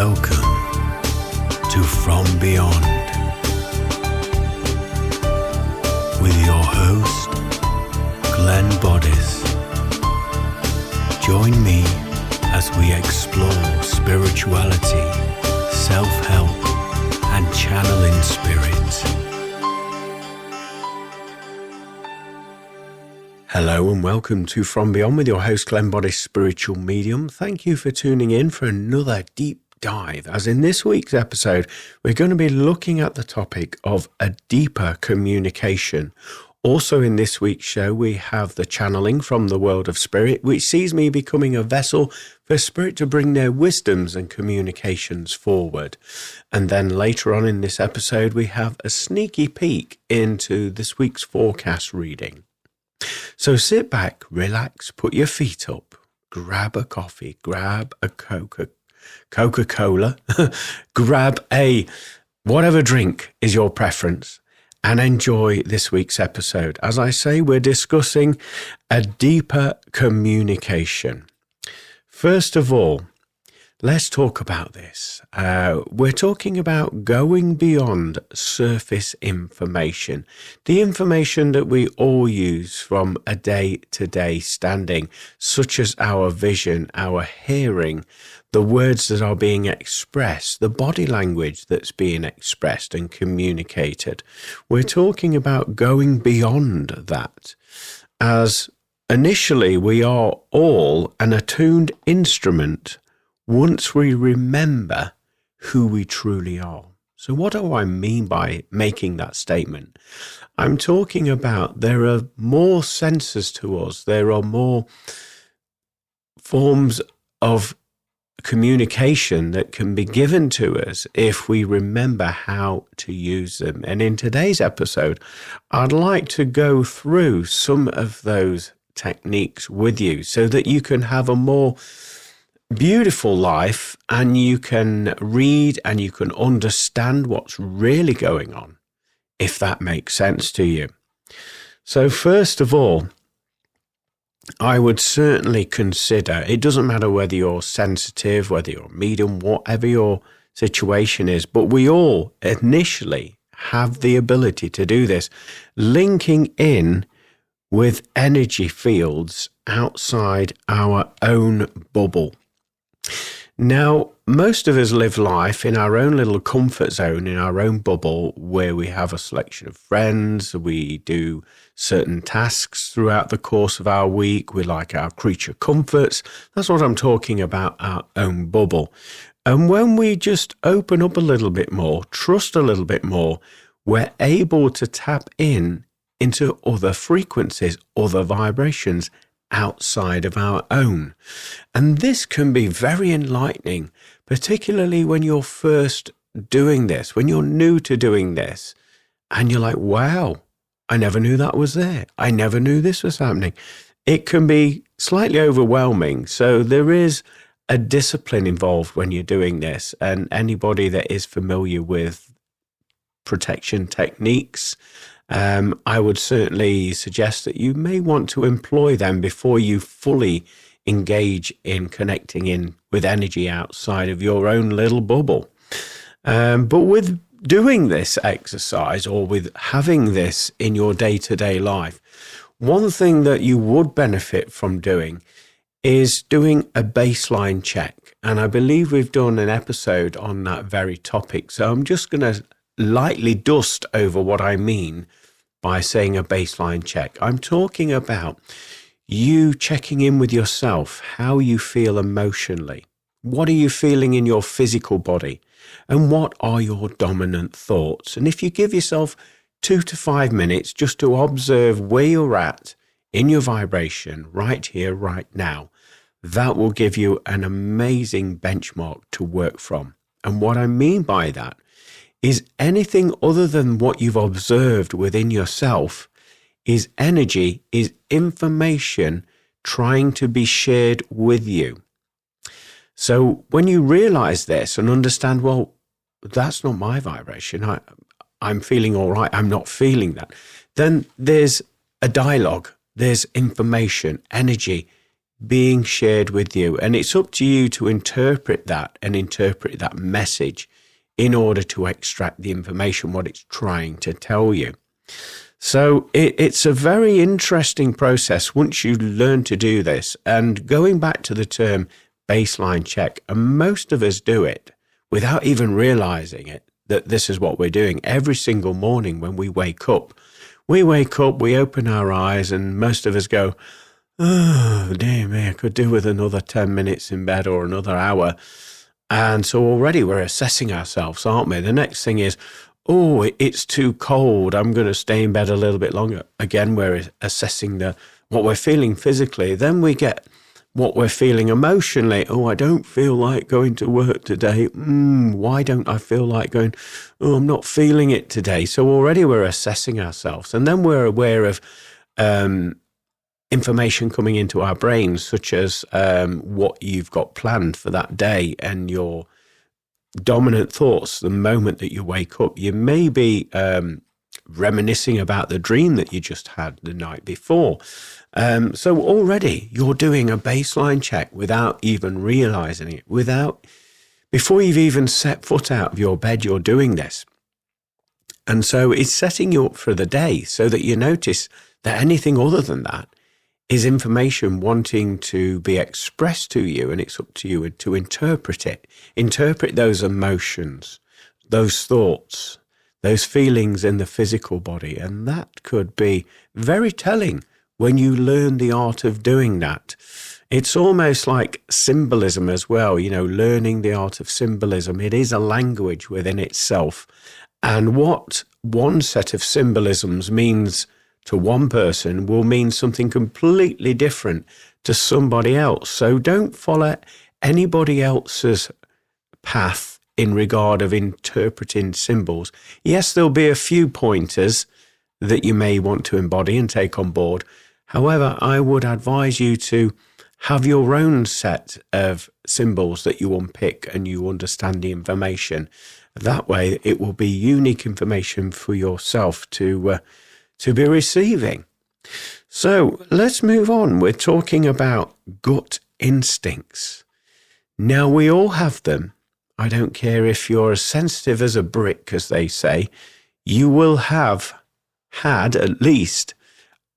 Welcome to From Beyond with your host, Glenn Boddice. Join me as we explore spirituality, self-help, and channeling spirits. Hello and welcome to From Beyond with your host, Glenn Boddice, spiritual medium. Thank you for tuning in for another deep dive. As in this week's episode, we're going to be looking at the topic of a deeper communication. Also in this week's show, we have the channeling from the world of spirit, which sees me becoming a vessel for spirit to bring their wisdoms and communications forward. And then later on in this episode, we have a sneaky peek into this week's forecast reading. So sit back, relax, put your feet up, grab a coffee, grab a Coca-Cola, grab a whatever drink is your preference, and enjoy this week's episode. As I say, we're discussing a deeper communication. First of all, let's talk about this. We're talking about going beyond surface information, the information that we all use from a day-to-day standing, such as our vision, our hearing, the words that are being expressed, the body language that's being expressed and communicated. We're talking about going beyond that, as initially we are all an attuned instrument once we remember who we truly are. So what do I mean by making that statement? I'm talking about there are more senses to us. There are more forms of communication that can be given to us if we remember how to use them. And in today's episode, I'd like to go through some of those techniques with you so that you can have a more beautiful life and you can read and you can understand what's really going on, if that makes sense to you. So first of all, I would certainly consider, it doesn't matter whether you're sensitive, whether you're medium, whatever your situation is, but we all initially have the ability to do this, linking in with energy fields outside our own bubble. Now, most of us live life in our own little comfort zone, in our own bubble, where we have a selection of friends, we do certain tasks throughout the course of our week, we like our creature comforts. That's what I'm talking about, our own bubble. And when we just open up a little bit more, trust a little bit more, we're able to tap into other frequencies, other vibrations, outside of our own. And this can be very enlightening, particularly when you're first doing this, when you're new to doing this, and you're like, wow, I never knew that was there. I never knew this was happening. It can be slightly overwhelming. So there is a discipline involved when you're doing this. And anybody that is familiar with protection techniques, I would certainly suggest that you may want to employ them before you fully engage in connecting in with energy outside of your own little bubble. But with doing this exercise or with having this in your day-to-day life, one thing that you would benefit from doing is doing a baseline check. And I believe we've done an episode on that very topic. So I'm just going to lightly dust over what I mean by saying a baseline check. I'm talking about you checking in with yourself, how you feel emotionally. What are you feeling in your physical body? And what are your dominant thoughts? And if you give yourself 2 to 5 minutes just to observe where you're at in your vibration right here, right now, that will give you an amazing benchmark to work from. And what I mean by that is anything other than what you've observed within yourself is energy, is information trying to be shared with you. So when you realize this and understand, well, that's not my vibration, I'm feeling all right, I'm not feeling that, then there's a dialogue, there's information, energy being shared with you. And it's up to you to interpret that and interpret that message in order to extract the information, what it's trying to tell you. So it's a very interesting process once you learn to do this. And going back to the term baseline check, and most of us do it without even realizing it, that this is what we're doing every single morning when we wake up. We wake up, we open our eyes, and most of us go, oh, dear me, I could do with another 10 minutes in bed or another hour. And so already we're assessing ourselves, aren't we? The next thing is, oh, it's too cold, I'm going to stay in bed a little bit longer. Again, we're assessing what we're feeling physically. Then we get what we're feeling emotionally. Oh, I don't feel like going to work today. Why don't I feel like going? Oh, I'm not feeling it today. So already we're assessing ourselves. And then we're aware of information coming into our brains, such as what you've got planned for that day and your dominant thoughts the moment that you wake up. You may be reminiscing about the dream that you just had the night before. So already you're doing a baseline check without even realizing it. Before you've even set foot out of your bed, you're doing this. And so it's setting you up for the day so that you notice that anything other than that is information wanting to be expressed to you, and it's up to you to interpret it. Interpret those emotions, those thoughts, those feelings in the physical body. And that could be very telling when you learn the art of doing that. It's almost like symbolism as well, learning the art of symbolism. It is a language within itself. And what one set of symbolisms means to one person will mean something completely different to somebody else. So don't follow anybody else's path in regard of interpreting symbols. Yes, there'll be a few pointers that you may want to embody and take on board. However, I would advise you to have your own set of symbols that you unpick and you understand the information. That way, it will be unique information for yourself to be receiving. So let's move on. We're talking about gut instincts. Now, we all have them. I don't care if you're as sensitive as a brick, as they say, you will have had at least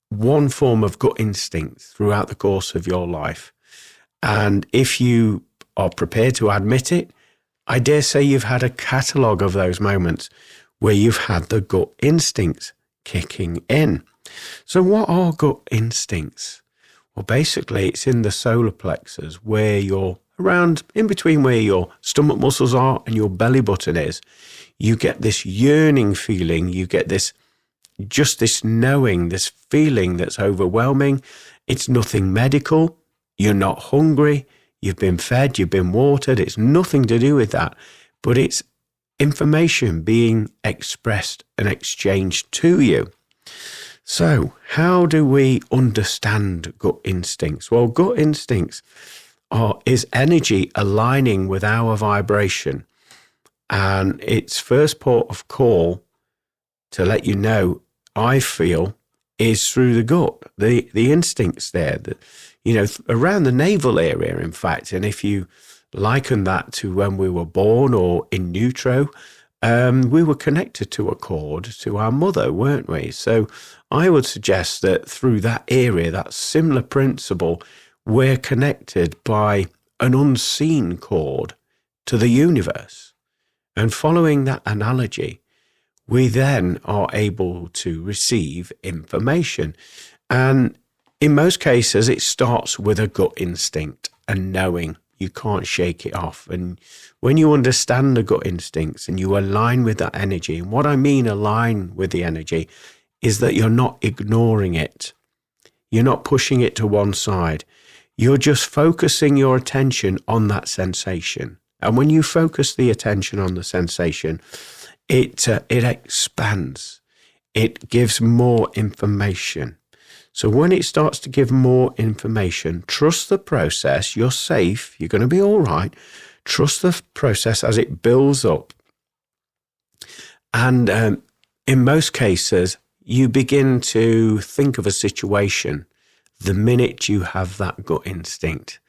one form of gut instinct throughout the course of your life. And if you are prepared to admit it, I dare say you've had a catalogue of those moments where you've had the gut instincts kicking in. So what are gut instincts? Well, basically, it's in the solar plexus where you're around in between where your stomach muscles are and your belly button is. You get this yearning feeling. You get this knowing, this feeling that's overwhelming. It's nothing medical. You're not hungry. You've been fed. You've been watered. It's nothing to do with that. But it's information being expressed and exchanged to you. So how do we understand gut instincts? Well, gut instincts is energy aligning with our vibration. And its first port of call, to let you know, I feel, is through the gut. The instincts there, around the navel area, in fact. And if you liken that to when we were born or in utero, we were connected to a cord to our mother, weren't we? So I would suggest that through that area, that similar principle, we're connected by an unseen cord to the universe. And following that analogy, we then are able to receive information. And in most cases, it starts with a gut instinct and knowing. You can't shake it off. And when you understand the gut instincts and you align with that energy, and what I mean align with the energy is that you're not ignoring it. You're not pushing it to one side. You're just focusing your attention on that sensation. And when you focus the attention on the sensation, it expands. It gives more information. So when it starts to give more information, trust the process. You're safe. You're going to be all right. Trust the process as it builds up. And in most cases, you begin to think of a situation the minute you have that gut instinct.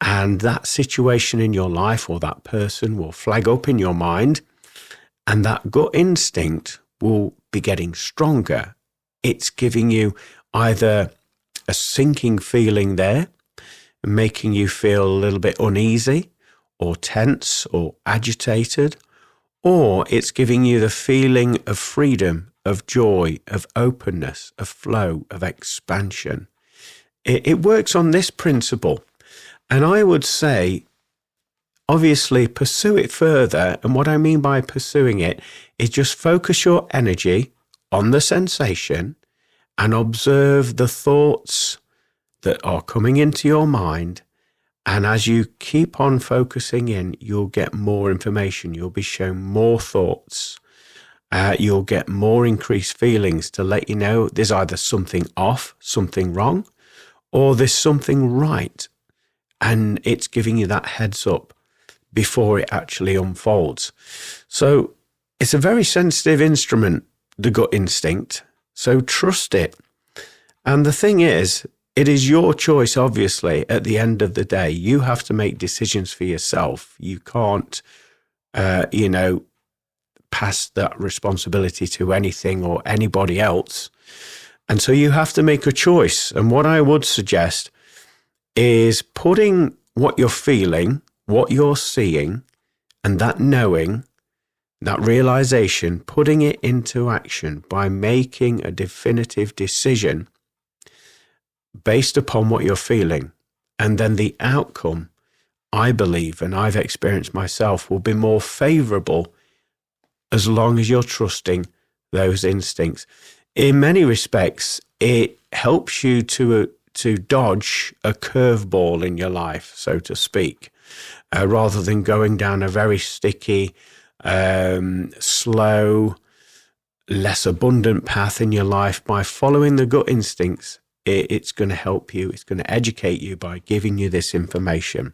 And that situation in your life or that person will flag up in your mind, and that gut instinct will be getting stronger. It's giving you either a sinking feeling there, making you feel a little bit uneasy or tense or agitated, or it's giving you the feeling of freedom, of joy, of openness, of flow, of expansion. It works on this principle. And I would say, obviously, pursue it further. And what I mean by pursuing it is just focus your energy on the sensation and observe the thoughts that are coming into your mind. And as you keep on focusing in, you'll get more information. You'll be shown more thoughts. You'll get more increased feelings to let you know there's either something off, something wrong, or there's something right. And it's giving you that heads up before it actually unfolds. So it's a very sensitive instrument, the gut instinct. So trust it. And the thing is, it is your choice, obviously, at the end of the day. You have to make decisions for yourself. You can't, pass that responsibility to anything or anybody else. And so you have to make a choice. And what I would suggest is putting what you're feeling, what you're seeing, and that knowing, that realization, putting it into action by making a definitive decision based upon what you're feeling. And then the outcome, I believe, and I've experienced myself, will be more favorable as long as you're trusting those instincts. In many respects, it helps you to dodge a curveball in your life, so to speak, rather than going down a very sticky, slow, less abundant path in your life. By following the gut instincts, it's going to help you. It's going to educate you by giving you this information.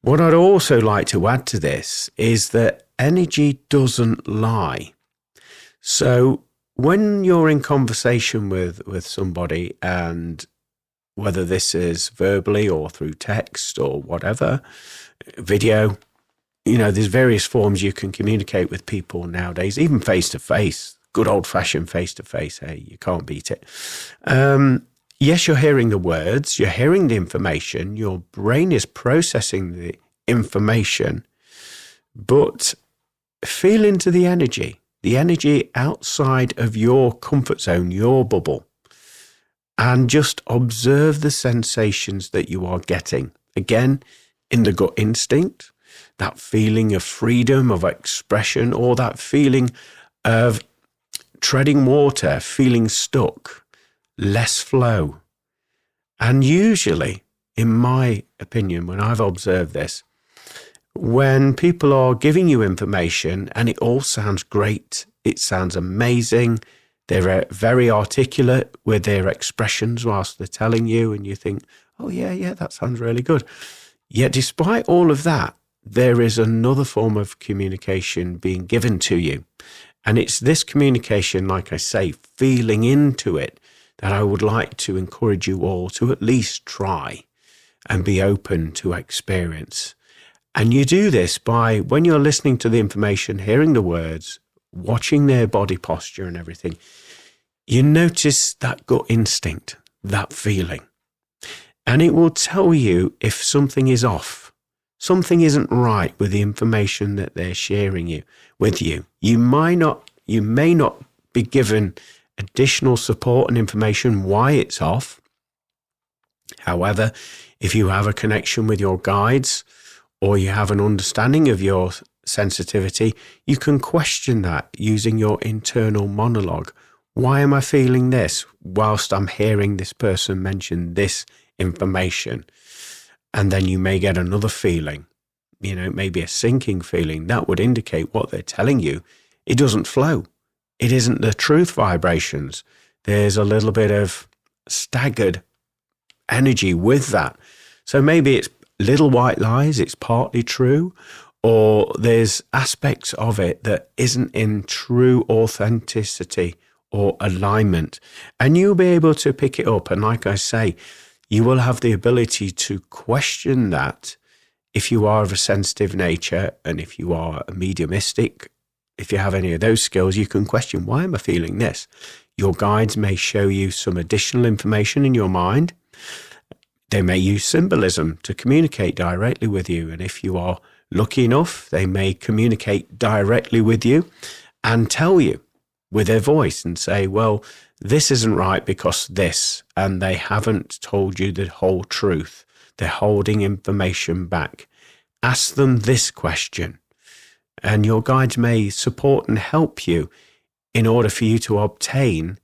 What I'd also like to add to this is that energy doesn't lie. So when you're in conversation with somebody, and whether this is verbally or through text or whatever, video, there's various forms you can communicate with people nowadays, even face-to-face, good old-fashioned face-to-face. Hey, you can't beat it. Yes, you're hearing the words, you're hearing the information, your brain is processing the information, but feel into the energy outside of your comfort zone, your bubble, and just observe the sensations that you are getting. Again, in the gut instinct, that feeling of freedom, of expression, or that feeling of treading water, feeling stuck, less flow. And usually, in my opinion, when I've observed this, when people are giving you information and it all sounds great, it sounds amazing, they're very articulate with their expressions whilst they're telling you, and you think, oh yeah, that sounds really good. Yet despite all of that, there is another form of communication being given to you. And it's this communication, like I say, feeling into it, that I would like to encourage you all to at least try and be open to experience. And you do this by, when you're listening to the information, hearing the words, watching their body posture and everything, you notice that gut instinct, that feeling. And it will tell you if something is off, something isn't right with the information that they're sharing with you. You may not be given additional support and information why it's off. However, if you have a connection with your guides, or you have an understanding of your sensitivity, you can question that using your internal monologue. Why am I feeling this whilst I'm hearing this person mention this information? And then you may get another feeling, maybe a sinking feeling. That would indicate what they're telling you. It doesn't flow. It isn't the truth vibrations. There's a little bit of staggered energy with that. So maybe it's little white lies, it's partly true, or there's aspects of it that isn't in true authenticity or alignment, and you'll be able to pick it up. And like I say, you will have the ability to question that if you are of a sensitive nature, and if you are a mediumistic. If you have any of those skills, you can question, why am I feeling this? Your guides may show you some additional information in your mind. They may use symbolism to communicate directly with you. And if you are lucky enough, they may communicate directly with you and tell you with their voice and say, well, this isn't right because this, and they haven't told you the whole truth. They're holding information back. Ask them this question, and your guides may support and help you in order for you to obtain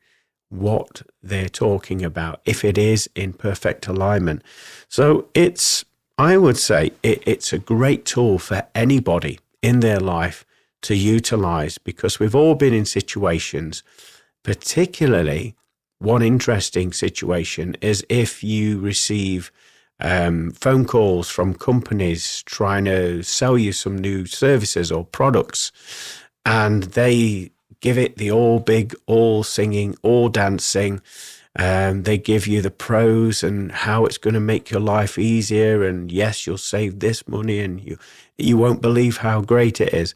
what they're talking about, if it is in perfect alignment. So I would say it's a great tool for anybody in their life to utilize, because we've all been in situations, particularly one interesting situation is if you receive phone calls from companies trying to sell you some new services or products, and they give it the all big, all singing, all dancing. They give you the pros and how it's going to make your life easier, and yes, you'll save this money, and you won't believe how great it is.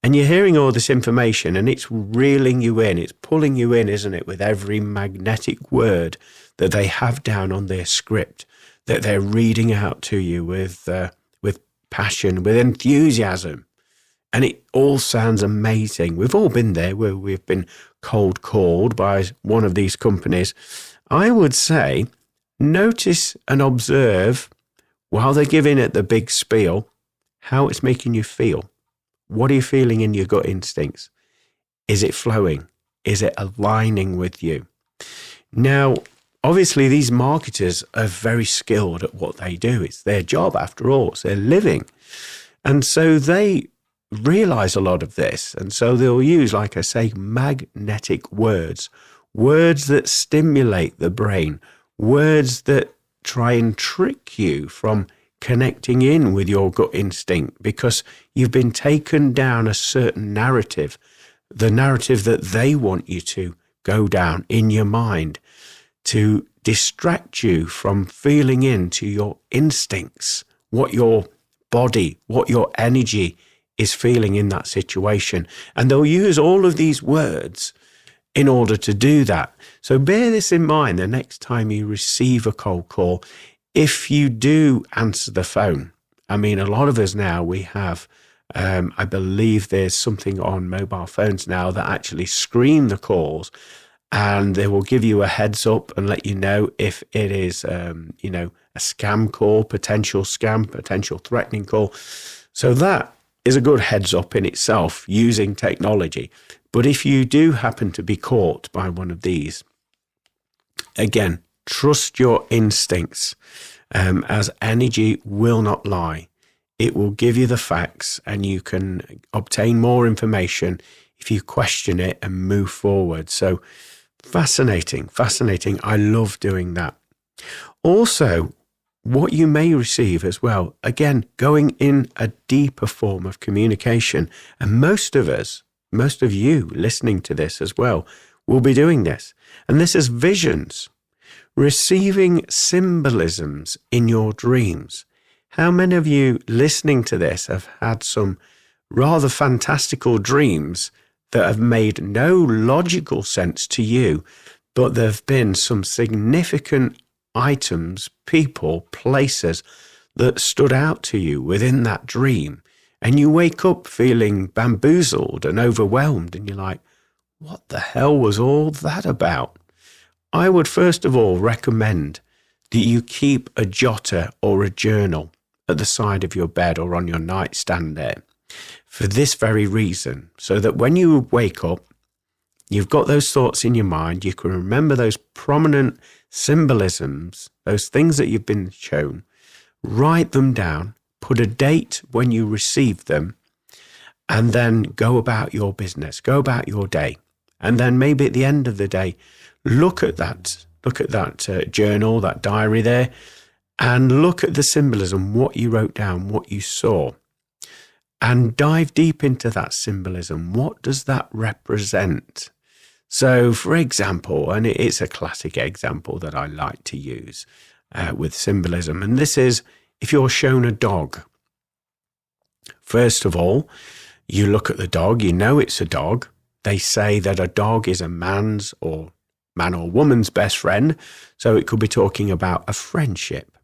And you're hearing all this information, and it's reeling you in, it's pulling you in, isn't it, with every magnetic word that they have down on their script, that they're reading out to you with passion, with enthusiasm. And it all sounds amazing. We've all been there where we've been cold called by one of these companies. I would say, notice and observe while they're giving it the big spiel, how it's making you feel. What are you feeling in your gut instincts? Is it flowing? Is it aligning with you? Now, obviously, these marketers are very skilled at what they do. It's their job, after all. It's their living. And so they realize a lot of this. And so they'll use, like I say, magnetic words, words that stimulate the brain, words that try and trick you from connecting in with your gut instinct, because you've been taken down a certain narrative, the narrative that they want you to go down in your mind, to distract you from feeling into your instincts, what your body, what your energy is feeling in that situation. And they'll use all of these words in order to do that. So bear this in mind the next time you receive a cold call. If you do answer the phone, I mean, a lot of us now, we have, I believe there's something on mobile phones now that actually screen the calls, and they will give you a heads up and let you know if it is, a scam call, potential scam, potential threatening call. So that is a good heads up in itself using technology. But if you do happen to be caught by one of these, again, trust your instincts, as energy will not lie. It will give you the facts, and you can obtain more information if you question it and move forward. So fascinating. I love doing that. Also, what you may receive as well, again, going in a deeper form of communication. And most of you listening to this as well, will be doing this. And this is visions. Receiving symbolisms in your dreams. How many of you listening to this have had some rather fantastical dreams that have made no logical sense to you, but there have been some significant items, people, places that stood out to you within that dream, and you wake up feeling bamboozled and overwhelmed, and you're like, what the hell was all that about? I would first of all recommend that you keep a jotter or a journal at the side of your bed or on your nightstand there, for this very reason, so that when you wake up, you've got those thoughts in your mind, you can remember those prominent symbolisms, those things that you've been shown, write them down, put a date when you receive them, and then go about your business, go about your day. And then maybe at the end of the day, look at that journal, that diary there, and look at the symbolism, what you wrote down, what you saw, and dive deep into that symbolism. What does that represent? So, for example, and it's a classic example that I like to use with symbolism, and this is if you're shown a dog. First of all, you look at the dog, you know it's a dog. They say that a dog is a man or woman's best friend, so it could be talking about a friendship.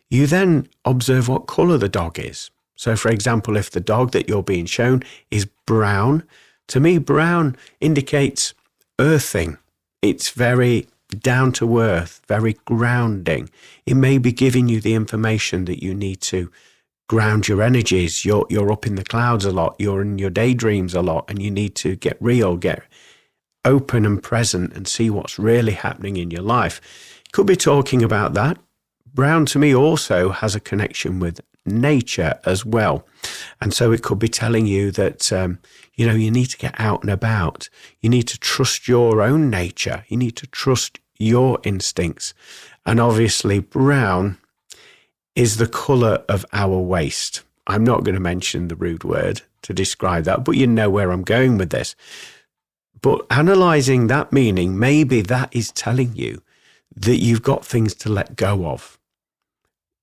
You then observe what colour the dog is. So, for example, if the dog that you're being shown is brown, to me, brown indicates earthing. It's very down to earth, very grounding. It may be giving you the information that you need to ground your energies. You're up in the clouds a lot. You're in your daydreams a lot, and you need to get real, get open and present and see what's really happening in your life. Could be talking about that. Brown to me also has a connection with nature as well. And so it could be telling you that, you need to get out and about. You need to trust your own nature. You need to trust your instincts. And obviously brown is the colour of our waste. I'm not going to mention the rude word to describe that, but you know where I'm going with this. But analysing that meaning, maybe that is telling you that you've got things to let go of,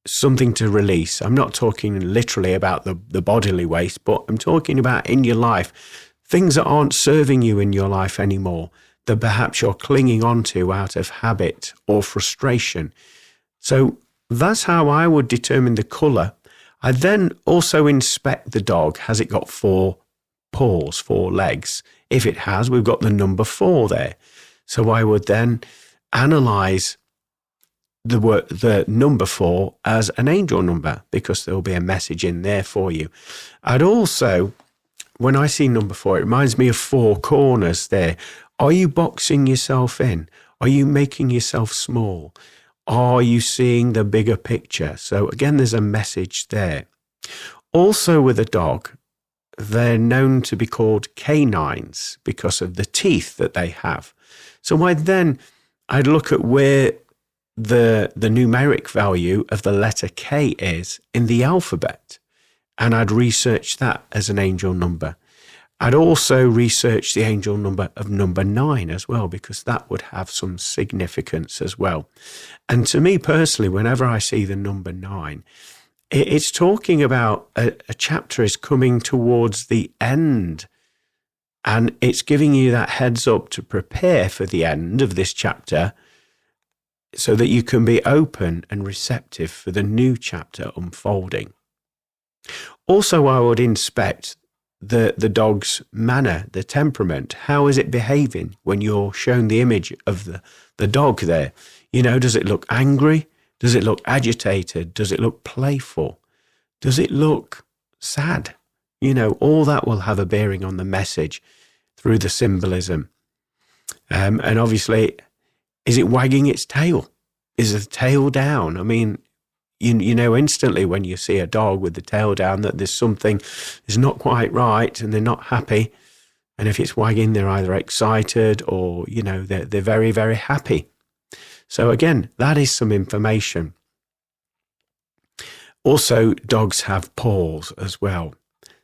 something to release. I'm not talking literally about the bodily waste, but I'm talking about in your life, things that aren't serving you in your life anymore, that perhaps you're clinging on to out of habit or frustration. So that's how I would determine the colour. I then also inspect the dog. Has it got 4 paws, 4 legs? If it has, we've got the number 4 there. So I would then analyse the number 4 as an angel number, because there will be a message in there for you. I'd also, when I see number 4, it reminds me of 4 corners there. Are you boxing yourself in? Are you making yourself small? Are you seeing the bigger picture? So again, there's a message there. Also with a dog, they're known to be called canines because of the teeth that they have. So I'd look at where the numeric value of the letter K is in the alphabet, and I'd research that as an angel number. I'd also research the angel number of number 9 as well, because that would have some significance as well. And to me personally, whenever I see the number 9, it's talking about a chapter is coming towards the end, and it's giving you that heads up to prepare for the end of this chapter so that you can be open and receptive for the new chapter unfolding. Also, I would inspect the dog's manner, the temperament. How is it behaving when you're shown the image of the dog there? Does it look angry? Does it look agitated? Does it look playful? Does it look sad? All that will have a bearing on the message through the symbolism. And obviously, is it wagging its tail? Is the tail down? I mean, you know instantly when you see a dog with the tail down that there's something is not quite right and they're not happy. And if it's wagging, they're either excited or, they're very, very happy. So again, that is some information. Also, dogs have paws as well.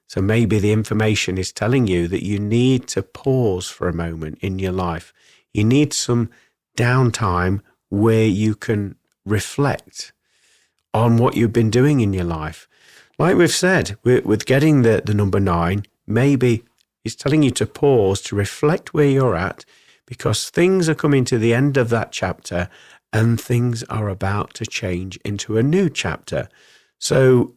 So maybe the information is telling you that you need to pause for a moment in your life. You need some downtime where you can reflect on what you've been doing in your life. Like we've said, with getting the number 9, maybe it's telling you to pause, to reflect where you're at, because things are coming to the end of that chapter and things are about to change into a new chapter. So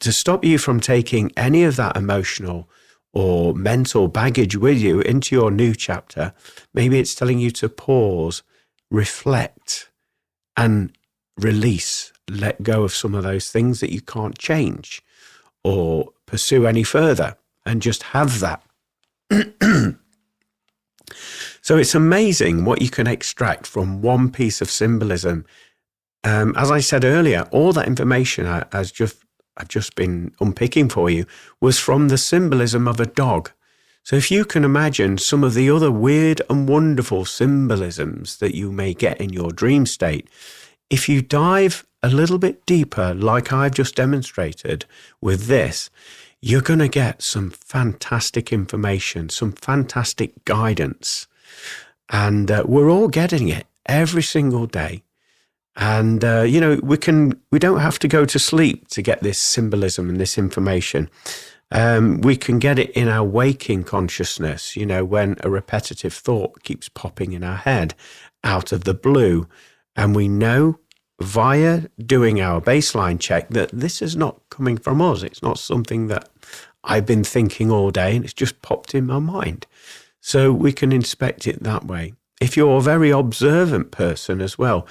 to stop you from taking any of that emotional or mental baggage with you into your new chapter, maybe it's telling you to pause, reflect, and release, let go of some of those things that you can't change or pursue any further, and just have that. So it's amazing what you can extract from one piece of symbolism. As I said earlier, all that information I've just been unpicking for you was from the symbolism of a dog. So if you can imagine some of the other weird and wonderful symbolisms that you may get in your dream state, if you dive a little bit deeper, like I've just demonstrated with this, you're going to get some fantastic information, some fantastic guidance. And we're all getting it every single day. And, we don't have to go to sleep to get this symbolism and this information. We can get it in our waking consciousness, when a repetitive thought keeps popping in our head out of the blue. And we know via doing our baseline check that this is not coming from us. It's not something that I've been thinking all day and it's just popped in my mind. So we can inspect it that way. If you're a very observant person as well,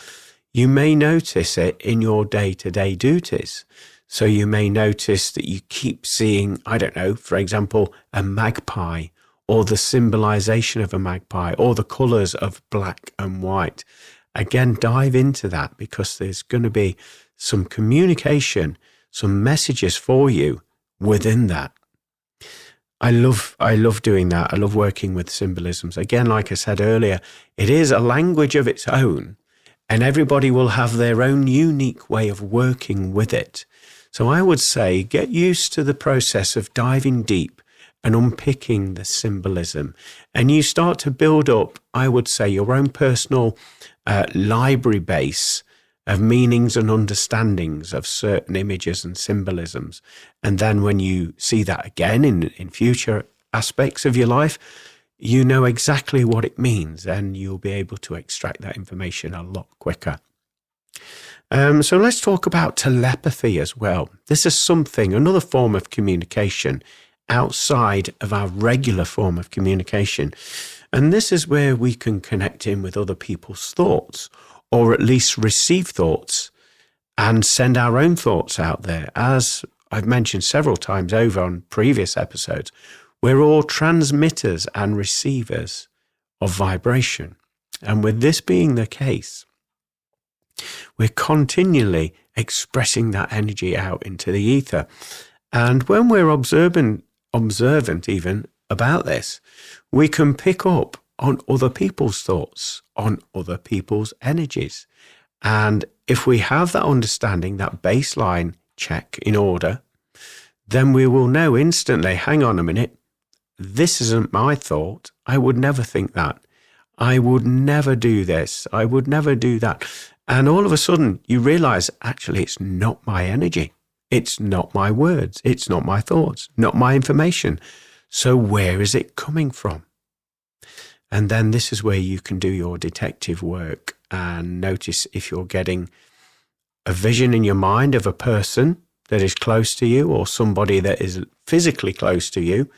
you may notice it in your day-to-day duties. So you may notice that you keep seeing, I don't know, for example, a magpie, or the symbolization of a magpie, or the colors of black and white. Again, dive into that, because there's going to be some communication, some messages for you within that. I love doing that. I love working with symbolisms. Again, like I said earlier, it is a language of its own, and everybody will have their own unique way of working with it. So I would say get used to the process of diving deep and unpicking the symbolism. And you start to build up, I would say, your own personal library base of meanings and understandings of certain images and symbolisms. And then when you see that again in future aspects of your life, you know exactly what it means, and you'll be able to extract that information a lot quicker. So let's talk about telepathy as well. This is another form of communication outside of our regular form of communication. And this is where we can connect in with other people's thoughts, or at least receive thoughts and send our own thoughts out there. As I've mentioned several times over on previous episodes, we're all transmitters and receivers of vibration. And with this being the case, we're continually expressing that energy out into the ether. And when we're observant even about this, we can pick up on other people's thoughts, on other people's energies. And if we have that understanding, that baseline check in order, then we will know instantly, hang on a minute, this isn't my thought. I would never think that. I would never do this. I would never do that. And all of a sudden you realize, actually, it's not my energy. It's not my words. It's not my thoughts, not my information. So where is it coming from? And then this is where you can do your detective work and notice if you're getting a vision in your mind of a person that is close to you, or somebody that is physically close to you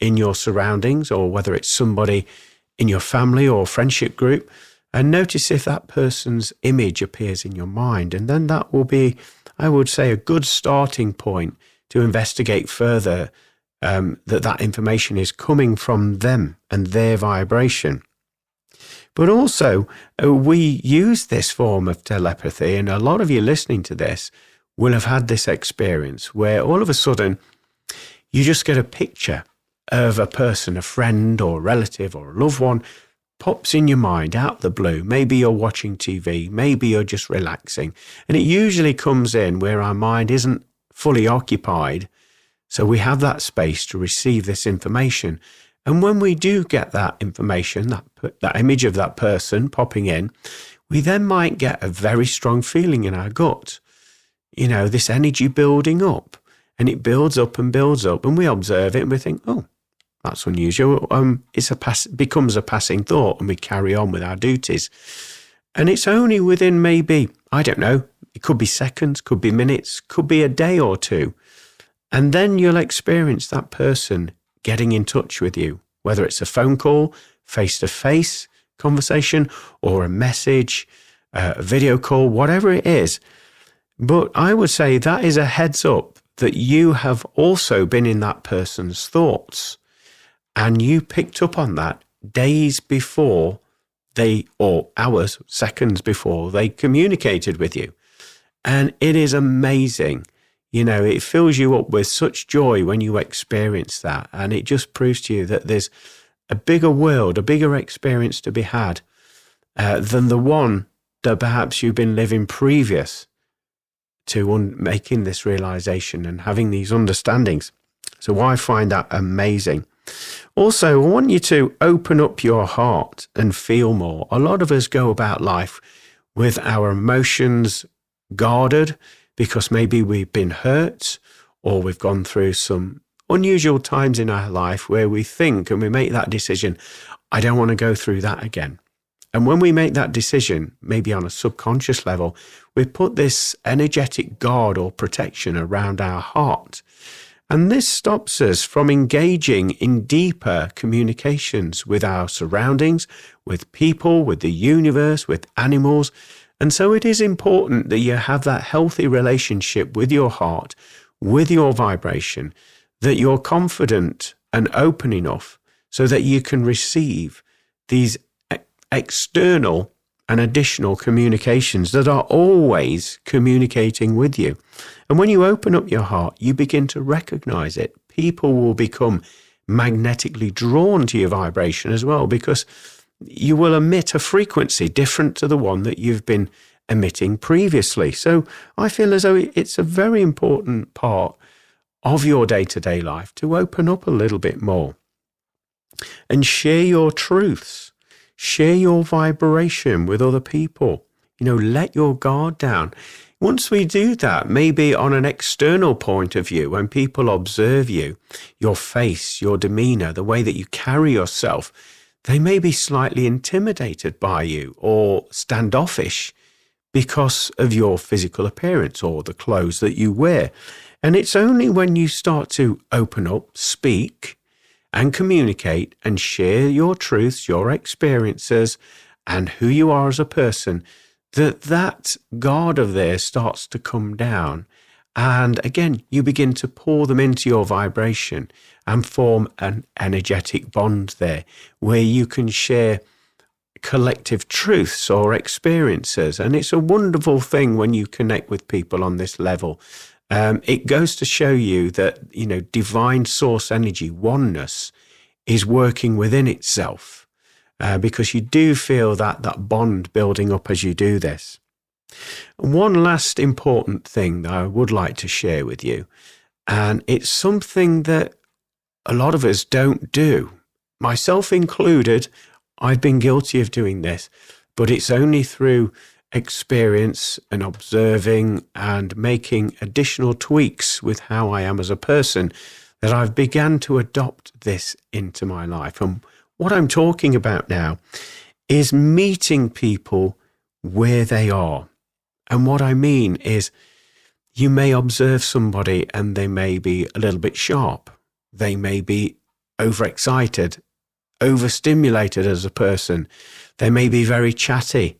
in your surroundings, or whether it's somebody in your family or friendship group, and notice if that person's image appears in your mind. And then that will be, I would say, a good starting point to investigate further that information is coming from them and their vibration. But also, we use this form of telepathy, and a lot of you listening to this will have had this experience where all of a sudden you just get a picture of a person, a friend or relative or a loved one, pops in your mind out of the blue. Maybe you're watching TV, maybe you're just relaxing. And it usually comes in where our mind isn't fully occupied. So we have that space to receive this information. And when we do get that information, that image of that person popping in, we then might get a very strong feeling in our gut. This energy building up, and it builds up, and we observe it and we think, oh, that's unusual. Becomes a passing thought, and we carry on with our duties. And it's only within maybe, I don't know, it could be seconds, could be minutes, could be a day or two. And then you'll experience that person getting in touch with you, whether it's a phone call, face-to-face conversation, or a message, a video call, whatever it is. But I would say that is a heads up that you have also been in that person's thoughts, and you picked up on that days before or hours, seconds before they communicated with you. And it is amazing. It fills you up with such joy when you experience that. And it just proves to you that there's a bigger world, a bigger experience to be had than the one that perhaps you've been living previous to making this realization and having these understandings. So I find that amazing. Also, I want you to open up your heart and feel more. A lot of us go about life with our emotions guarded because maybe we've been hurt or we've gone through some unusual times in our life where we think and we make that decision, I don't want to go through that again. And when we make that decision, maybe on a subconscious level, we put this energetic guard or protection around our heart. And this stops us from engaging in deeper communications with our surroundings, with people, with the universe, with animals. And so it is important that you have that healthy relationship with your heart, with your vibration, that you're confident and open enough so that you can receive these external and additional communications that are always communicating with you. And when you open up your heart, you begin to recognize it. People will become magnetically drawn to your vibration as well, because you will emit a frequency different to the one that you've been emitting previously. So I feel as though it's a very important part of your day-to-day life to open up a little bit more and share your truths. Share your vibration with other people. Let your guard down. Once we do that, maybe on an external point of view, when people observe you, your face, your demeanor, the way that you carry yourself, they may be slightly intimidated by you or standoffish because of your physical appearance or the clothes that you wear. And it's only when you start to open up, speak, and communicate and share your truths, your experiences, and who you are as a person, that guard of theirs starts to come down. And again, you begin to pour them into your vibration and form an energetic bond there where you can share collective truths or experiences. And it's a wonderful thing when you connect with people on this level. It goes to show you that, divine source energy, oneness, is working within itself because you do feel that bond building up as you do this. One last important thing that I would like to share with you, and it's something that a lot of us don't do, myself included. I've been guilty of doing this, but it's only through experience and observing and making additional tweaks with how I am as a person that I've begun to adopt this into my life. And what I'm talking about now is meeting people where they are. And what I mean is you may observe somebody and they may be a little bit sharp. They may be overexcited, overstimulated as a person. They may be very chatty.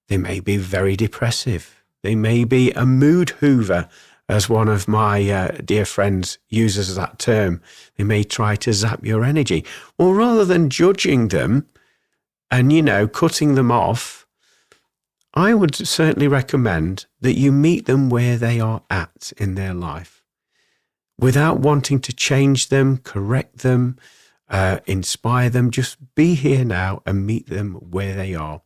They may be very depressive. They may be a mood hoover, as one of my dear friends uses that term. They may try to zap your energy. Well, rather than judging them and, cutting them off, I would certainly recommend that you meet them where they are at in their life without wanting to change them, correct them, inspire them. Just be here now and meet them where they are.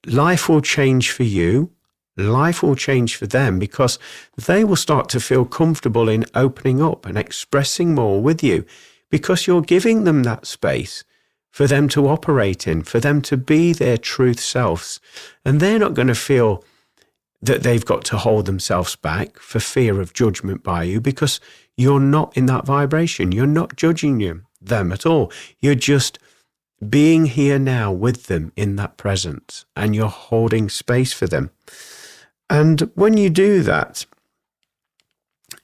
Life will change for you. Life will change for them because they will start to feel comfortable in opening up and expressing more with you because you're giving them that space for them to operate in, for them to be their truth selves. And they're not going to feel that they've got to hold themselves back for fear of judgment by you because you're not in that vibration. You're not judging them at all. You're just being here now with them in that presence, and you're holding space for them. And when you do that,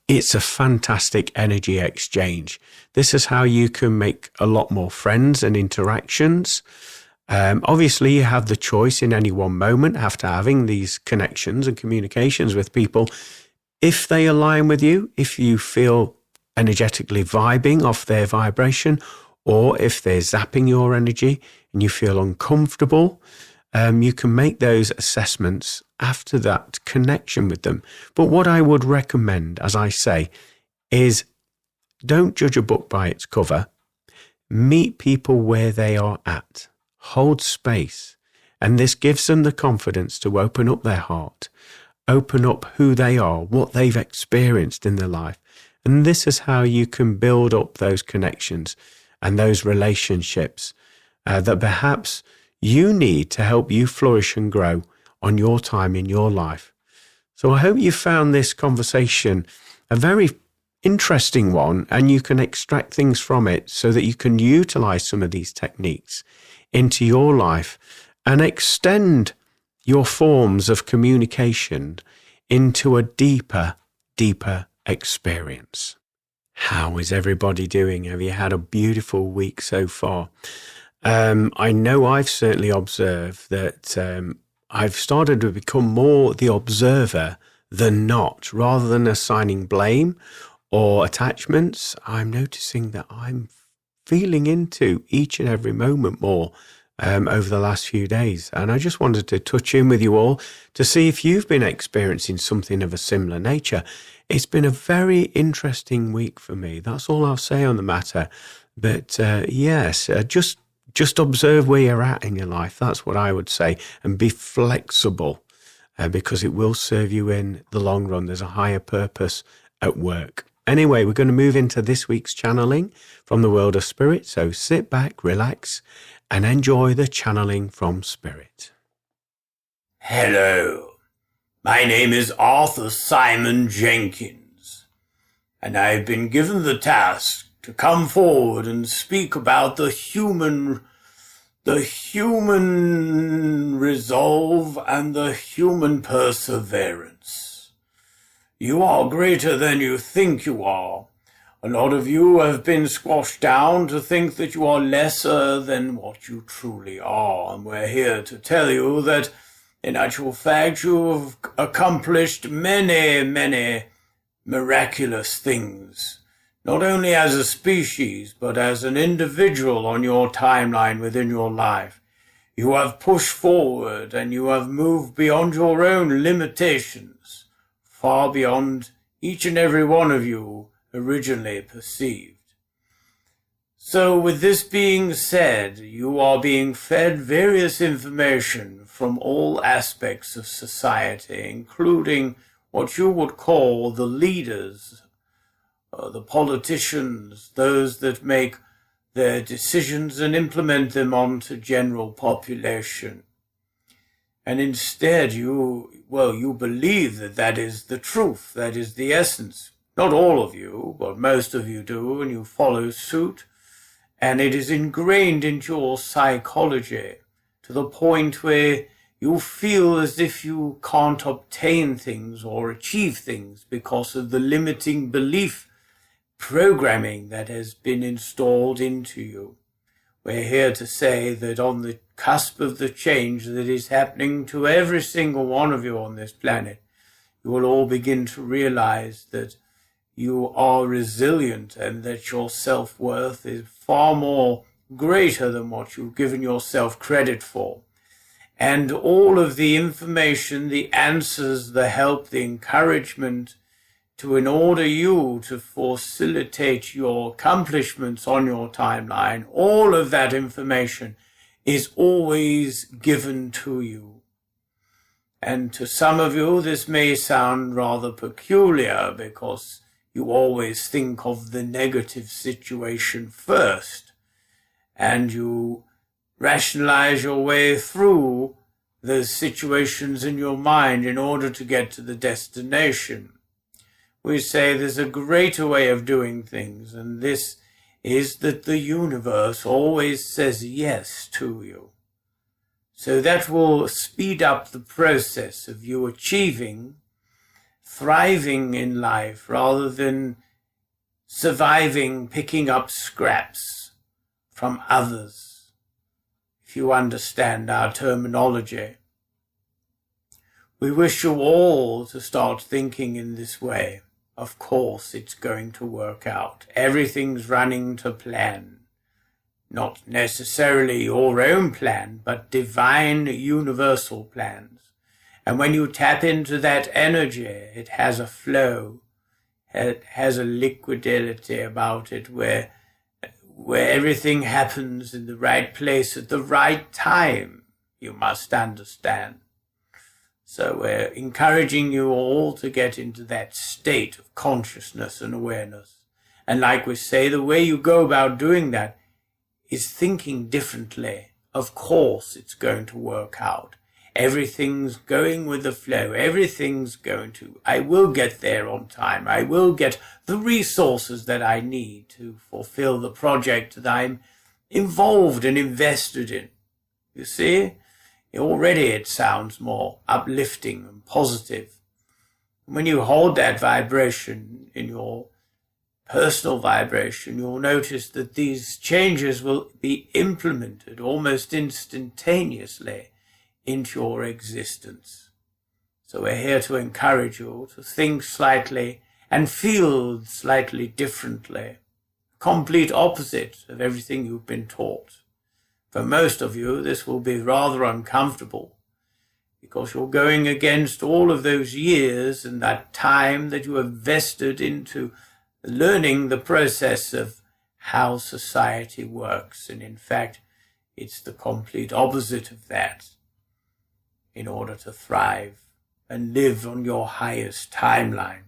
it's a fantastic energy exchange. This is how you can make a lot more friends and interactions. Obviously, you have the choice in any one moment after having these connections and communications with people. If they align with you, if you feel energetically vibing off their vibration, or if they're zapping your energy and you feel uncomfortable, you can make those assessments after that connection with them. But what I would recommend, as I say, is don't judge a book by its cover. Meet people where they are at. Hold space. And this gives them the confidence to open up their heart, open up who they are, what they've experienced in their life. And this is how you can build up those connections and those relationships that perhaps you need to help you flourish and grow on your time in your life. So I hope you found this conversation a very interesting one, and you can extract things from it so that you can utilize some of these techniques into your life and extend your forms of communication into a deeper experience. How is everybody doing? Have you had a beautiful week so far? I know I've certainly observed that I've started to become more the observer than not. Rather than assigning blame or attachments, I'm noticing that I'm feeling into each and every moment more over the last few days. And I just wanted to touch in with you all to see if you've been experiencing something of a similar nature. It's been a very interesting week for me. That's all I'll say on the matter. But yes, just observe where you're at in your life. That's what I would say. And be flexible because it will serve you in the long run. There's a higher purpose at work. Anyway, we're going to move into this week's channeling from the world of spirit. So sit back, relax, and enjoy the channeling from spirit. Hello, my name is Arthur Simon Jenkins, and I've been given the task to come forward and speak about the human resolve and the human perseverance. You are greater than you think you are. A lot of you have been squashed down to think that you are lesser than what you truly are, and we're here to tell you that, in actual fact, you have accomplished many miraculous things, not only as a species, but as an individual on your timeline within your life. You have pushed forward and you have moved beyond your own limitations, far beyond each and every one of you originally perceived. So with this being said, you are being fed various information from all aspects of society, including what you would call the leaders, the politicians, those that make their decisions and implement them onto general population. And instead you believe that is the truth, that is the essence. Not all of you, but most of you do, and you follow suit. And it is ingrained into your psychology to the point where you feel as if you can't obtain things or achieve things because of the limiting belief programming that has been installed into you. We're here to say that on the cusp of the change that is happening to every single one of you on this planet, you will all begin to realize that you are resilient and that your self-worth is far more greater than what you've given yourself credit for. And all of the information, the answers, the help, the encouragement in order you to facilitate your accomplishments on your timeline, all of that information is always given to you. And to some of you, this may sound rather peculiar because you always think of the negative situation first, and you rationalize your way through those situations in your mind in order to get to the destination. We say there's a greater way of doing things, and this is that the universe always says yes to you. So that will speed up the process of you achieving, thriving in life, rather than surviving, picking up scraps from others, if you understand our terminology. We wish you all to start thinking in this way. Of course it's going to work out. Everything's running to plan. Not necessarily your own plan, but divine universal plans. And when you tap into that energy, it has a flow. It has a liquidity about it where everything happens in the right place at the right time, you must understand. So we're encouraging you all to get into that state of consciousness and awareness. And like we say, the way you go about doing that is thinking differently, of course it's going to work out. Everything's going with the flow. I will get there on time. I will get the resources that I need to fulfill the project that I'm involved and invested in. You see, already it sounds more uplifting and positive. When you hold that vibration in your personal vibration, you'll notice that these changes will be implemented almost instantaneously into your existence. So we're here to encourage you to think slightly and feel slightly differently, complete opposite of everything you've been taught. For most of you, this will be rather uncomfortable because you're going against all of those years and that time that you have vested into learning the process of how society works. And in fact, it's the complete opposite of that in order to thrive and live on your highest timeline.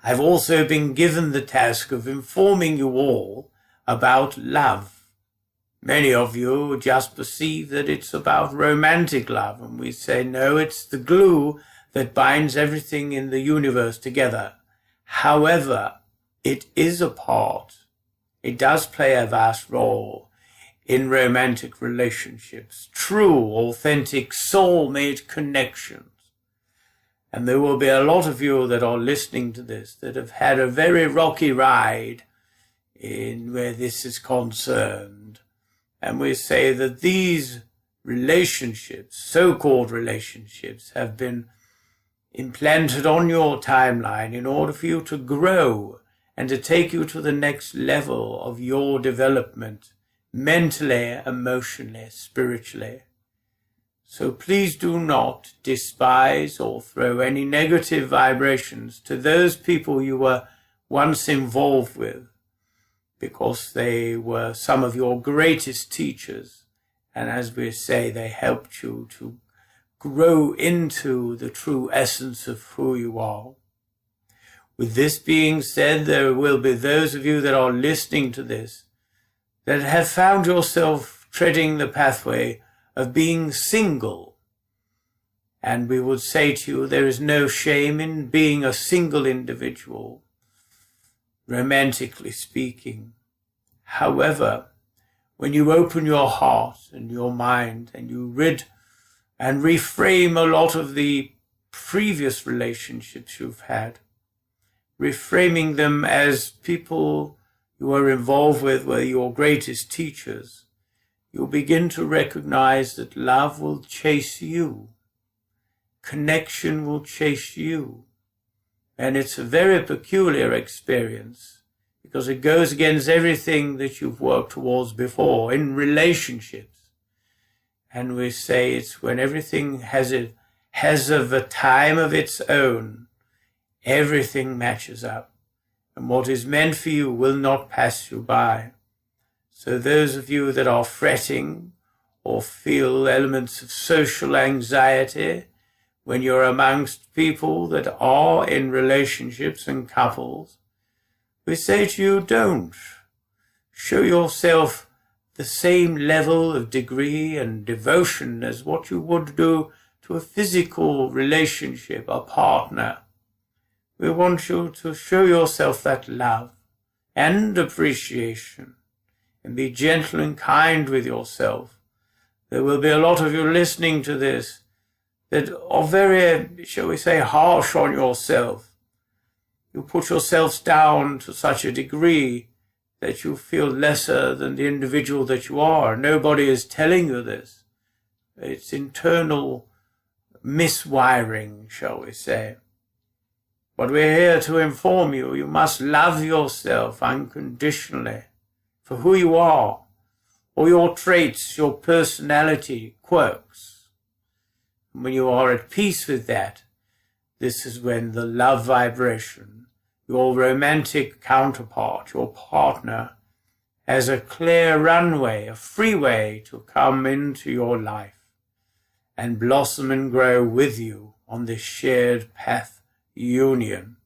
I've also been given the task of informing you all about love. Many of you just perceive that it's about romantic love, and we say, no, it's the glue that binds everything in the universe together. However, it is a part. It does play a vast role in romantic relationships, true, authentic, soul-mate connections. And there will be a lot of you that are listening to this that have had a very rocky ride in where this is concerned. And we say that these relationships, so-called relationships, have been implanted on your timeline in order for you to grow and to take you to the next level of your development, mentally, emotionally, spiritually. So please do not despise or throw any negative vibrations to those people you were once involved with, because they were some of your greatest teachers. And as we say, they helped you to grow into the true essence of who you are. With this being said, there will be those of you that are listening to this that have found yourself treading the pathway of being single. And we would say to you, there is no shame in being a single individual, romantically speaking. However, when you open your heart and your mind and you rid and reframe a lot of the previous relationships you've had, reframing them as people you were involved with were your greatest teachers, you'll begin to recognize that love will chase you. Connection will chase you. And it's a very peculiar experience because it goes against everything that you've worked towards before in relationships. And we say it's when everything has of a time of its own, everything matches up. And what is meant for you will not pass you by. So those of you that are fretting or feel elements of social anxiety when you're amongst people that are in relationships and couples, we say to you, don't. Show yourself the same level of degree and devotion as what you would do to a physical relationship, a partner. We want you to show yourself that love and appreciation and be gentle and kind with yourself. There will be a lot of you listening to this that are very, shall we say, harsh on yourself. You put yourselves down to such a degree that you feel lesser than the individual that you are. Nobody is telling you this. It's internal miswiring, shall we say. But we're here to inform you, you must love yourself unconditionally for who you are, or your traits, your personality, quirks. And when you are at peace with that, this is when the love vibration, your romantic counterpart, your partner, has a clear runway, a freeway to come into your life and blossom and grow with you on this shared path union.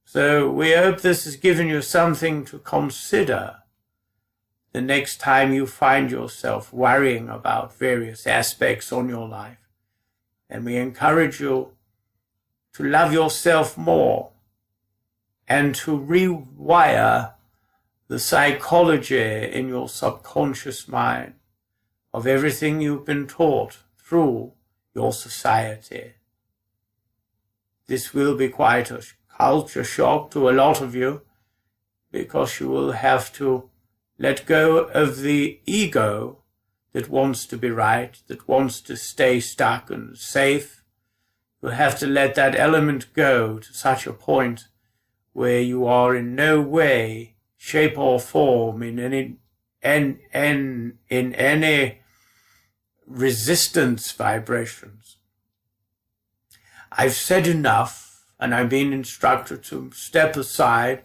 So we hope this has given you something to consider the next time you find yourself worrying about various aspects on your life. And we encourage you to love yourself more and to rewire the psychology in your subconscious mind of everything you've been taught through your society. This will be quite a culture shock to a lot of you, because you will have to let go of the ego that wants to be right, that wants to stay stuck and safe. You'll have to let that element go to such a point where you are in no way, shape or form in any resistance vibrations. I've said enough, and I've been instructed to step aside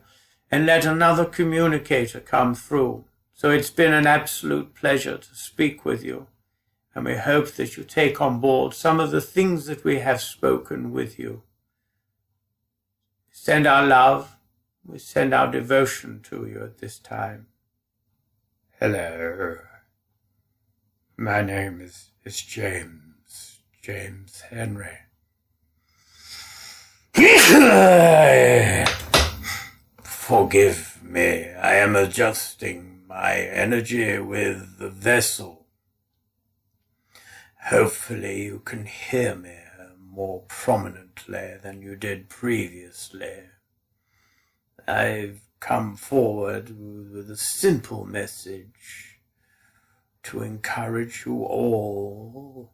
and let another communicator come through. So it's been an absolute pleasure to speak with you, and we hope that you take on board some of the things that we have spoken with you. Send our love, we send our devotion to you at this time. Hello. My name is James Henry. Forgive me, I am adjusting my energy with the vessel. Hopefully you can hear me more prominently than you did previously. I've come forward with a simple message to encourage you all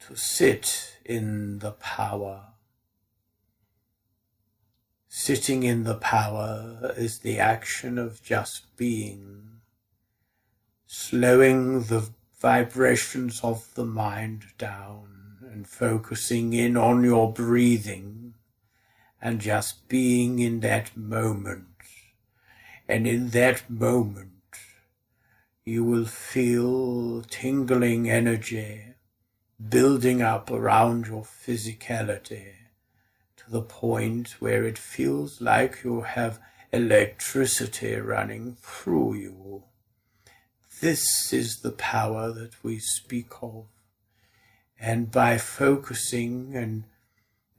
to sit in the power. Sitting in the power is the action of just being, slowing the vibrations of the mind down and focusing in on your breathing and just being in that moment. And in that moment, you will feel tingling energy building up around your physicality, to the point where it feels like you have electricity running through you. This is the power that we speak of. And by focusing and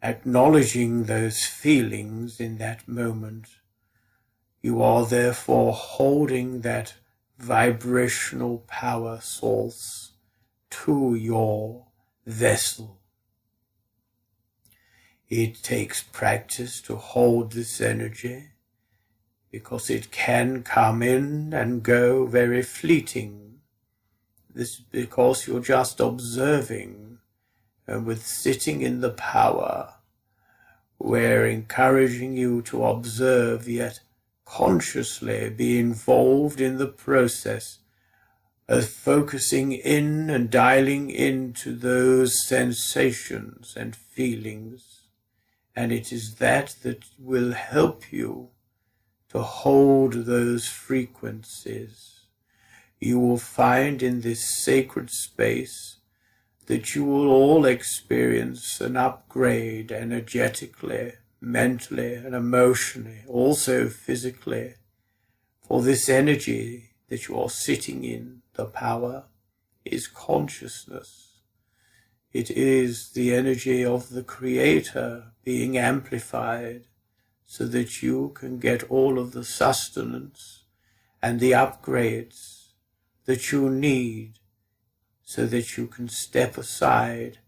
acknowledging those feelings in that moment, you are therefore holding that vibrational power source to your vessel. It takes practice to hold this energy, because it can come in and go very fleeting. This is because you're just observing, and with sitting in the power, we're encouraging you to observe, yet consciously be involved in the process of focusing in and dialing into those sensations and feelings. And it is that will help you to hold those frequencies. You will find in this sacred space that you will all experience an upgrade energetically, mentally and emotionally, also physically. For this energy that you are sitting in, the power, is consciousness. It is the energy of the Creator being amplified, so that you can get all of the sustenance and the upgrades that you need, so that you can step aside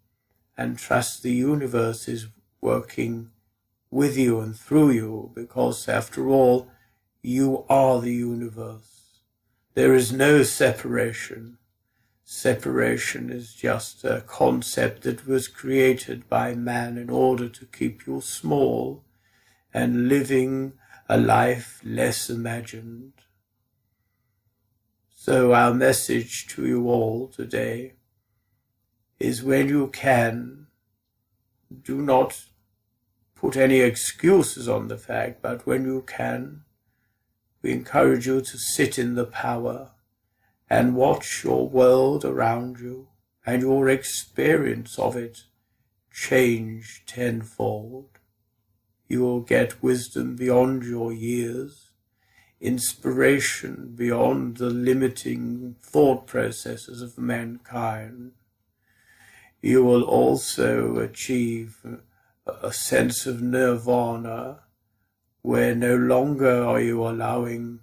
and trust the universe is working with you and through you, because after all, you are the universe. There is no separation. Separation is just a concept that was created by man in order to keep you small and living a life less imagined. So our message to you all today is, when you can, do not put any excuses on the fact, but when you can, we encourage you to sit in the power and watch your world around you and your experience of it change tenfold. You will get wisdom beyond your years. inspiration beyond the limiting thought processes of mankind. You will also achieve a sense of nirvana, where no longer are you allowing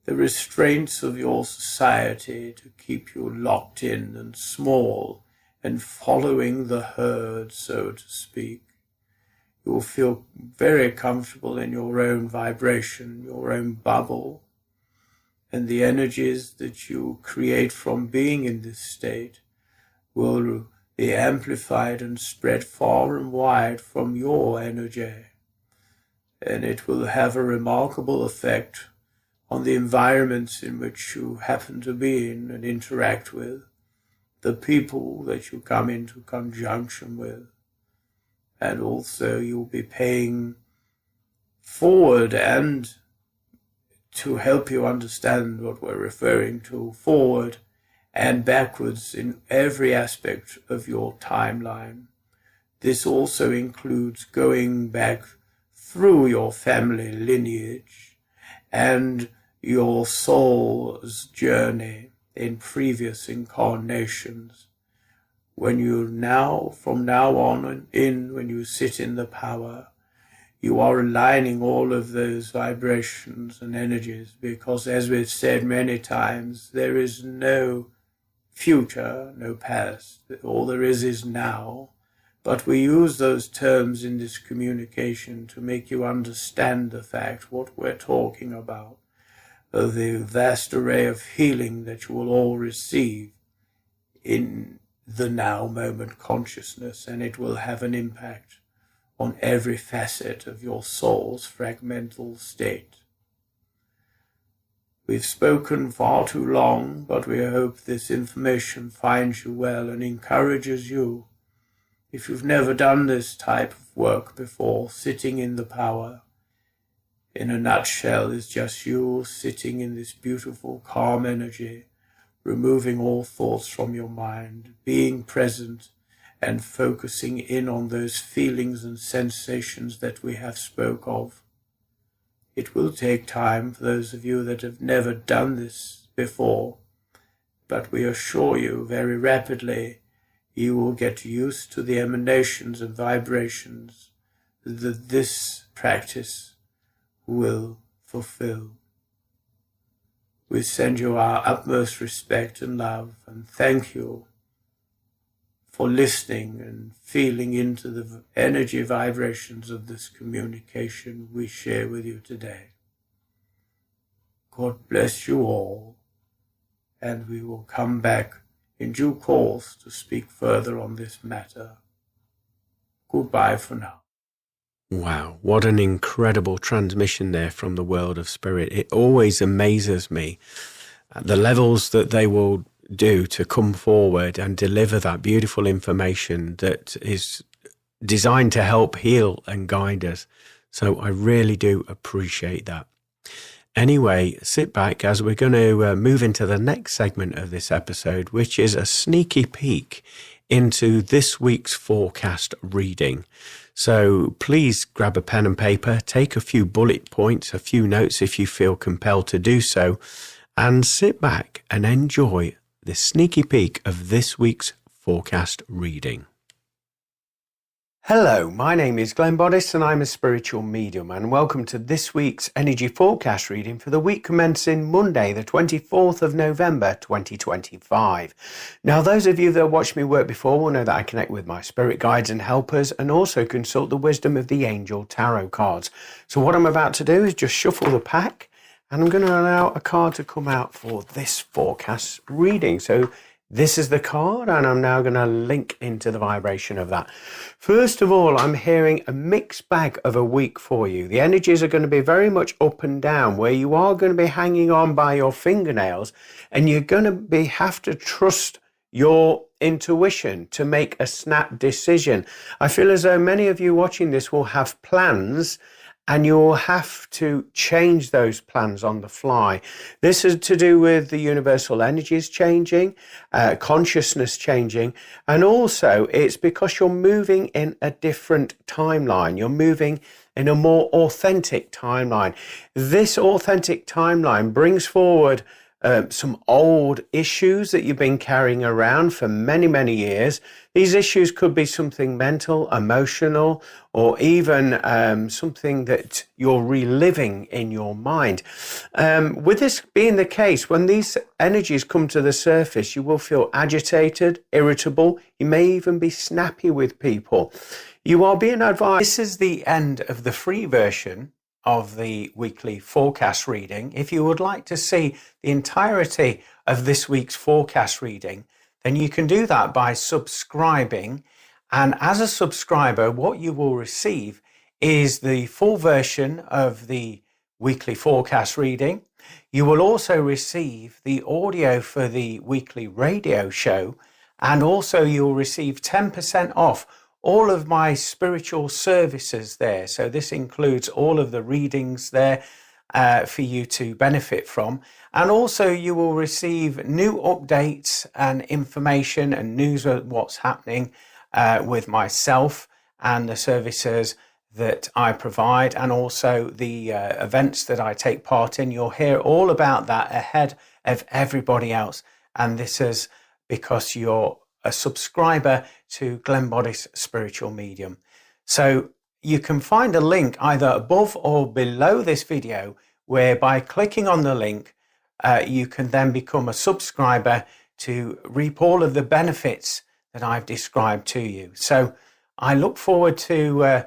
the restraints of your society to keep you locked in and small and following the herd, so to speak. You will feel very comfortable in your own vibration, your own bubble, and the energies that you create from being in this state will be amplified and spread far and wide from your energy. And it will have a remarkable effect on the environments in which you happen to be in and interact with, the people that you come into conjunction with. And also you'll be paying forward, and to help you understand what we're referring to, forward and backwards in every aspect of your timeline. This also includes going back through your family lineage and your soul's journey in previous incarnations. When you now, from now on in, when you sit in the power, you are aligning all of those vibrations and energies, because as we've said many times, there is no future, no past. All there is now. But we use those terms in this communication to make you understand the fact, what we're talking about, of the vast array of healing that you will all receive in the now moment consciousness, and it will have an impact on every facet of your soul's fragmental state. We've spoken far too long, but we hope this information finds you well and encourages you. If you've never done this type of work before, sitting in the power, in a nutshell, is just you sitting in this beautiful, calm energy, removing all thoughts from your mind, being present and focusing in on those feelings and sensations that we have spoke of. It will take time for those of you that have never done this before, but we assure you very rapidly you will get used to the emanations and vibrations that this practice will fulfill. We send you our utmost respect and love, and thank you for listening and feeling into the energy vibrations of this communication we share with you today. God bless you all, and we will come back in due course to speak further on this matter. Goodbye for now. Wow, what an incredible transmission there from the world of spirit. It always amazes me at the levels that they will do to come forward and deliver that beautiful information that is designed to help heal and guide us. So I really do appreciate that. Anyway, sit back as we're going to move into the next segment of this episode, which is a sneaky peek into this week's forecast reading. So please grab a pen and paper, take a few bullet points, a few notes if you feel compelled to do so, and sit back and enjoy this sneaky peek of this week's forecast reading. Hello, my name is Glenn Boddice and I'm a spiritual medium, and welcome to this week's energy forecast reading for the week commencing Monday the 24th of November 2025. Now, those of you that watched me work before will know that I connect with my spirit guides and helpers and also consult the wisdom of the angel tarot cards. So what I'm about to do is just shuffle the pack, and I'm going to allow a card to come out for this forecast reading. So this is the card, and I'm now going to link into the vibration of that. First of all, I'm hearing a mixed bag of a week for you. The energies are going to be very much up and down, where you are going to be hanging on by your fingernails, and you're going to have to trust your intuition to make a snap decision. I feel as though many of you watching this will have plans and you'll have to change those plans on the fly. This is to do with the universal energies changing, consciousness changing, and also it's because you're moving in a different timeline. You're moving in a more authentic timeline. This authentic timeline brings forward some old issues that you've been carrying around for many, many years. These issues could be something mental, emotional, or even something that you're reliving in your mind. With this being the case, when these energies come to the surface, you will feel agitated, irritable. You may even be snappy with people. You are being advised. This is the end of the free version of the weekly forecast reading. If you would like to see the entirety of this week's forecast reading, then you can do that by subscribing. And as a subscriber, what you will receive is the full version of the weekly forecast reading. You will also receive the audio for the weekly radio show, and also you'll receive 10% off all of my spiritual services there. So this includes all of the readings there for you to benefit from. And also you will receive new updates and information and news of what's happening with myself and the services that I provide, and also the events that I take part in. You'll hear all about that ahead of everybody else. And this is because you're a subscriber to Glenn Boddice Spiritual Medium. So you can find a link either above or below this video, where by clicking on the link, you can then become a subscriber to reap all of the benefits that I've described to you. So I look forward to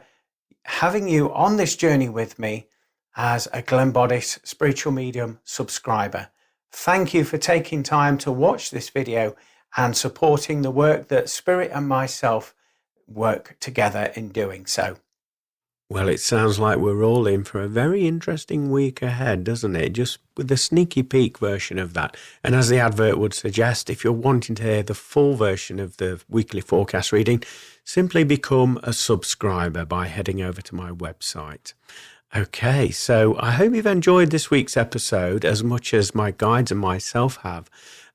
having you on this journey with me as a Glenn Boddice Spiritual Medium subscriber. Thank you for taking time to watch this video and supporting the work that Spirit and myself work together in doing so. Well, it sounds like we're all in for a very interesting week ahead, doesn't it? Just with the sneaky peek version of that. And as the advert would suggest, if you're wanting to hear the full version of the weekly forecast reading, simply become a subscriber by heading over to my website. Okay, so I hope you've enjoyed this week's episode as much as my guides and myself have.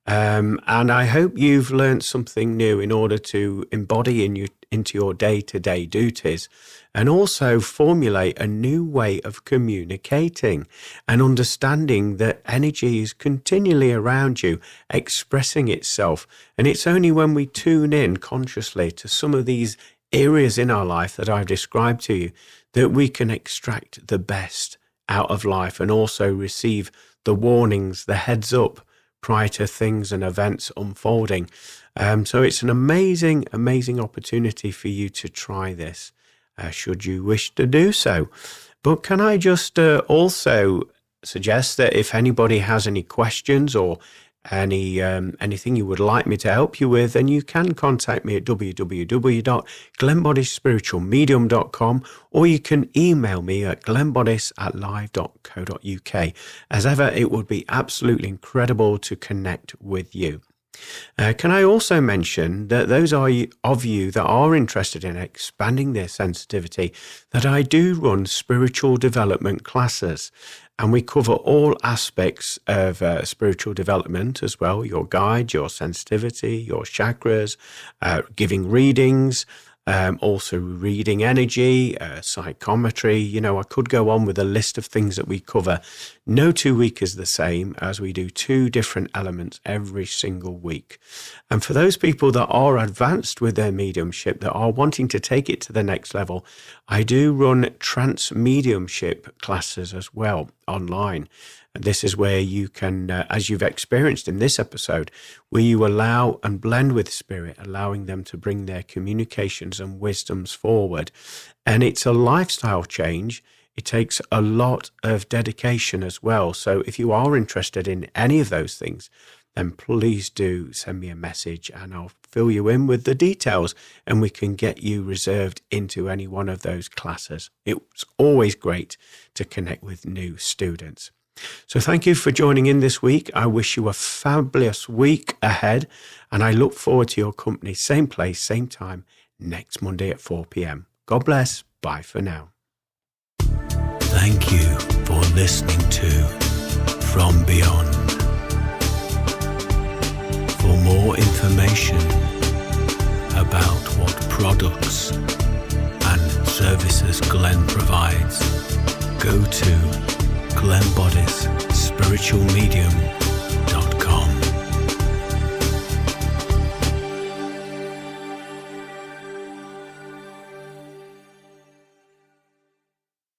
And I hope you've learned something new in order to embody into your day-to-day duties, and also formulate a new way of communicating and understanding that energy is continually around you, expressing itself. And it's only when we tune in consciously to some of these areas in our life that I've described to you that we can extract the best out of life, and also receive the warnings, the heads up prior to things and events unfolding. So it's an amazing, amazing opportunity for you to try this, should you wish to do so. But can I just also suggest that if anybody has any questions or anything you would like me to help you with, then you can contact me at www.glennboddicespiritualmedium.com, or you can email me at glennboddice@live.co.uk. As ever, it would be absolutely incredible to connect with you. Can I also mention that those of you that are interested in expanding their sensitivity, that I do run spiritual development classes, and we cover all aspects of spiritual development as well: your guide, your sensitivity, your chakras, giving readings, also reading energy, psychometry. You know, I could go on with a list of things that we cover. No 2 week is the same, as we do 2 different elements every single week. And for those people that are advanced with their mediumship, that are wanting to take it to the next level, I do run trance mediumship classes as well online. And this is where you can, as you've experienced in this episode, where you allow and blend with spirit, allowing them to bring their communications and wisdoms forward. And it's a lifestyle change. It takes a lot of dedication as well. So if you are interested in any of those things, then please do send me a message and I'll fill you in with the details, and we can get you reserved into any one of those classes. It's always great to connect with new students. So thank you for joining in this week. I wish you a fabulous week ahead, and I look forward to your company, same place, same time, next Monday at 4 p.m. God bless. Bye for now. Thank you for listening to From Beyond. For more information about what products and services Glenn provides, go to Glenn Boddice Spiritual Medium